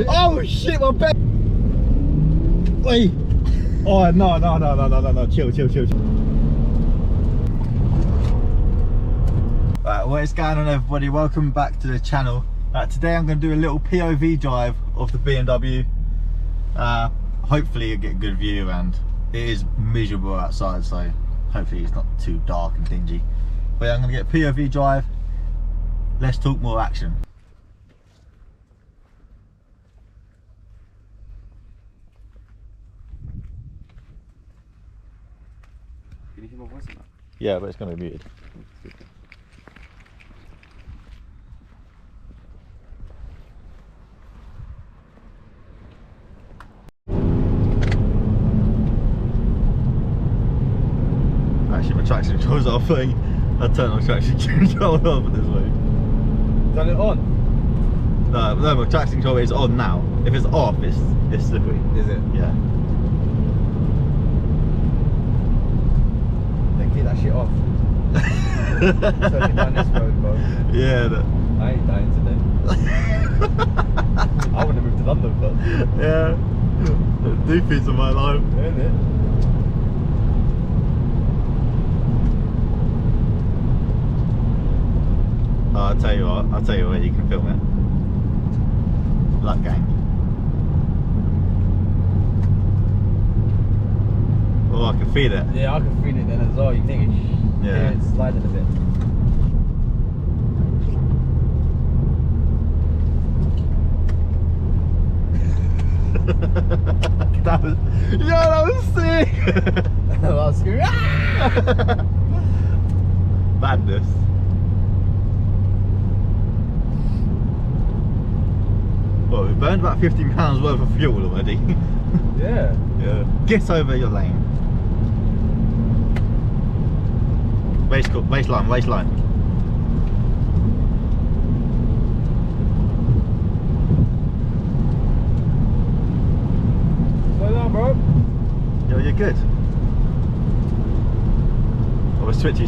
Oh shit, my bed. Wait. Oh no. Chill. Right, what is going on, everybody? Welcome back to the channel. Today I'm going to do a little POV drive of the BMW. Hopefully you'll get a good view, and it is miserable outside, so hopefully it's not too dark and dingy. But yeah, I'm going to get a POV drive. Let's talk more action. Can you hear my voice in that? Yeah, but it's going to be muted. Actually, my traction control's off. I turned my traction control off this way. Turn it on? No, my traction control is on now. If it's off, it's slippery. Is it? Yeah. Then keep that shit off. Turning down this road, bro. Yeah. I ain't dying today. I want to move to London first. Yeah. Do things in my life. Isn't it? I'll tell you what, you can film it. Luck gang. Oh, I can feel it. Yeah, I can feel it then as well. You think it's sliding a bit. that was sick! I was screaming. Madness. Well, we've burned about £15 worth of fuel already. Yeah. Yeah. Get over your lane. Waistline. Slow down, bro. Yo, you're good. Oh, it's twitchy.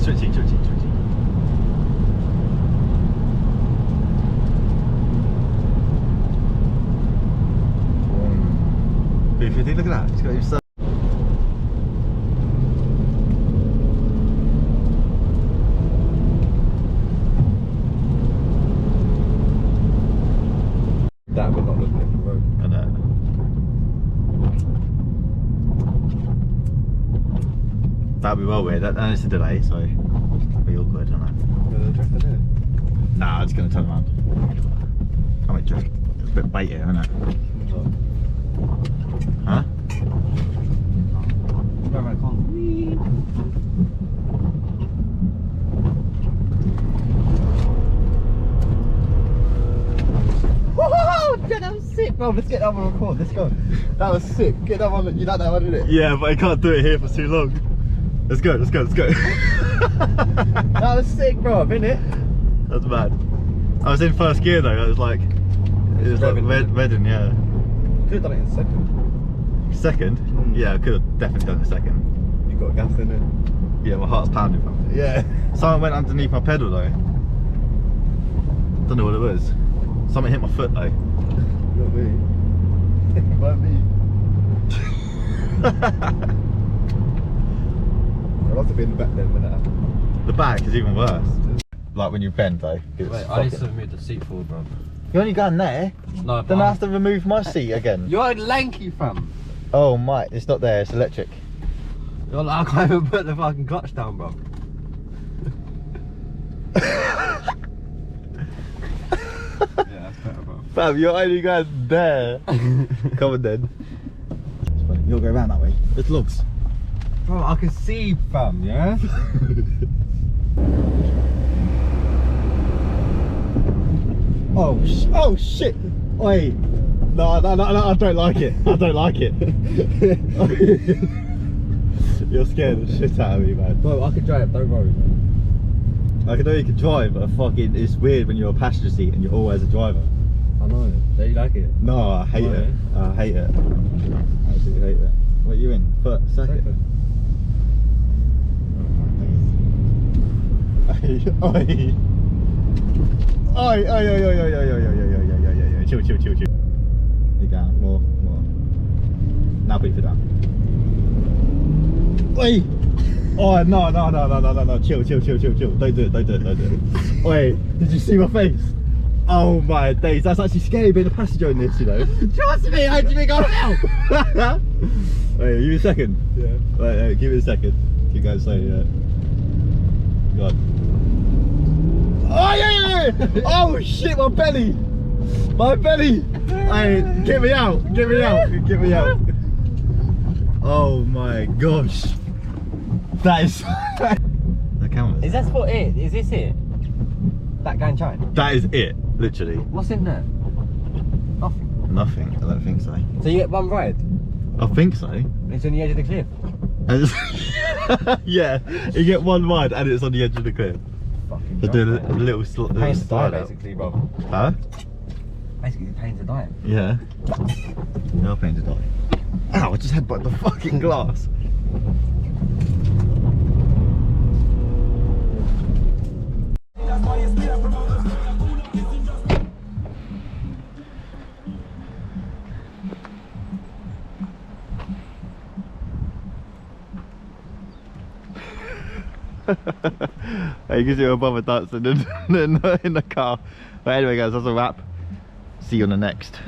B50, look at that. He's got himself. That would not look like the road. I know. That'll be well weird. And it's a delay, so it'll be awkward, isn't it? Nah, I'm just going to turn around. I might drift. It's a bit bait here, isn't it? Huh? Go back on. Whoa! That was sick, bro. Let's get that one on record. Let's go. That was sick. Get that one. You like that one, didn't it? Yeah, but I can't do it here for too long. Let's go. That was sick, bro. Isn't it? That's bad. I was in first gear though. It was like Reading, yeah. Could have done it in second. Second? Yeah, I could have definitely done it second. You got gas in it. Yeah, my heart's pounding, fam. Yeah. Someone went underneath my pedal though. Don't know what it was. Something hit my foot though. Not me. By me. I'd love to be in the back then when that happened. The back is even worse. Like when you bend though. Wait, I need to move the seat forward, bro. You're only going there? No, then I have to remove my seat again. You're lanky, fam. Oh my, it's not there, it's electric. You're like, I can't even put the fucking clutch down, bro. Yeah, that's better, bro. Fam, you're only going there. Come on then. You'll go around that way. There's logs. Bro, I can see, fam, yeah? Oh shit! Oi! No, I don't like it. I don't like it. You're scaring the shit out of me, man. Bro, I can drive, don't worry, man. I know you can drive, but fucking, it's weird when you're a passenger seat and you're always a driver. I know. Do you like it? No, I hate it. I hate it. I absolutely hate it. What are you in? Second? Oi. Chill. slightly down. More. Now put your foot down. Wait! Oh no. Chill. Don't do it. Wait, did you see my face? Oh my days, that's actually scary being a passenger in this, you know. Trust me, how do you think I'm out? Wait, give me a second. Yeah. Wait, give me a second. You guys say, go on. Oh yeah! Oh shit, my belly! Hey, get me out! Oh my gosh. That is... The camera. Is that for it? Is this it? That going shine? That is it, literally. What's in there? Nothing. Nothing, I don't think so. So you get one ride? I think so. It's on the edge of the cliff. Yeah, you get one ride and it's on the edge of the cliff. Fucking So do a little slide out. basically, bro. Huh? Basically, paying to die. Yeah. You're paying to die. Ow, I just headbutted the fucking glass. You can see my brother dancing in the car. But anyway guys, that's a wrap. See you on the next.